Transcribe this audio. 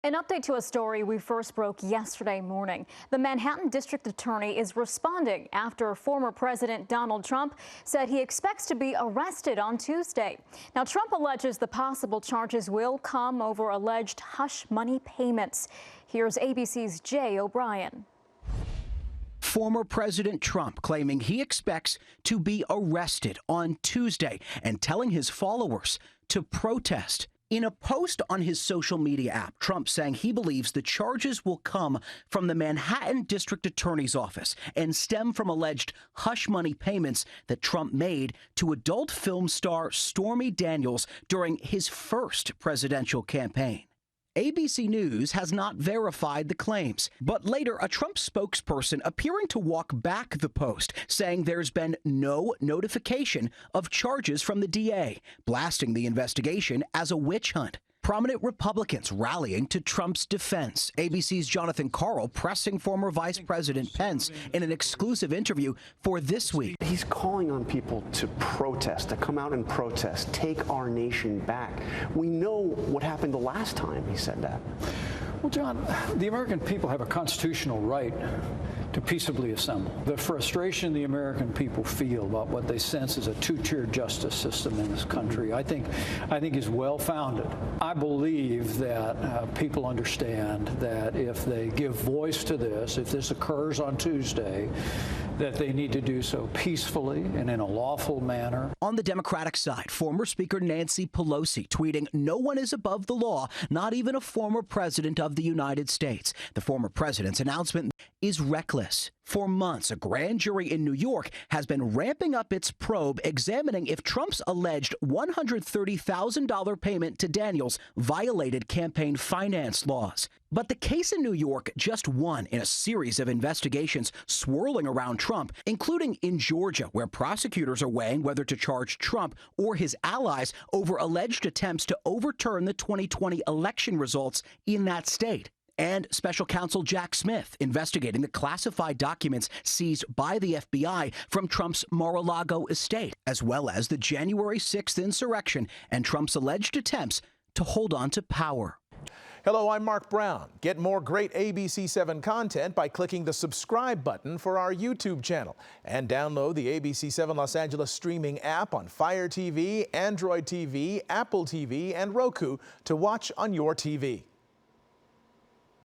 An update to a story we first broke yesterday morning. The Manhattan District Attorney is responding after former President Donald Trump said he expects to be arrested on Tuesday. Now, Trump alleges the possible charges will come over alleged hush money payments. Here's ABC's Jay O'Brien. Former President Trump claiming he expects to be arrested on Tuesday and telling his followers to protest. In a post on his social media app, Trump saying he believes the charges will come from the Manhattan District Attorney's office and stem from alleged hush money payments that Trump made to adult film star Stormy Daniels during his first presidential campaign. ABC News has not verified the claims, but later a Trump spokesperson appearing to walk back the post, saying there's been no notification of charges from the DA, blasting the investigation as a witch hunt. Prominent Republicans rallying to Trump's defense. ABC's Jonathan Karl pressing former Vice President Pence in an exclusive interview for This Week. He's calling on people to protest, to come out and protest, take our nation back. We know what happened the last time he said that. Well, John, the American people have a constitutional right to peaceably assemble. The frustration the American people feel about what they sense is a two-tier justice system in this country, I think is well-founded. I believe that people understand that if they give voice to this, if this occurs on Tuesday, that they need to do so peacefully and in a lawful manner. On the Democratic side, former Speaker Nancy Pelosi tweeting, "No one is above the law, not even a former president of the United States." The former president's announcement is reckless. For months, a grand jury in New York has been ramping up its probe, examining if Trump's alleged $130,000 payment to Daniels violated campaign finance laws. But the case in New York just one in a series of investigations swirling around Trump, including in Georgia, where prosecutors are weighing whether to charge Trump or his allies over alleged attempts to overturn the 2020 election results in that state. And Special Counsel Jack Smith investigating the classified documents seized by the FBI from Trump's Mar-a-Lago estate, as well as the January 6th insurrection and Trump's alleged attempts to hold on to power. Hello, I'm Mark Brown. Get more great ABC7 content by clicking the subscribe button for our YouTube channel. And download the ABC7 Los Angeles streaming app on Fire TV, Android TV, Apple TV, and Roku to watch on your TV.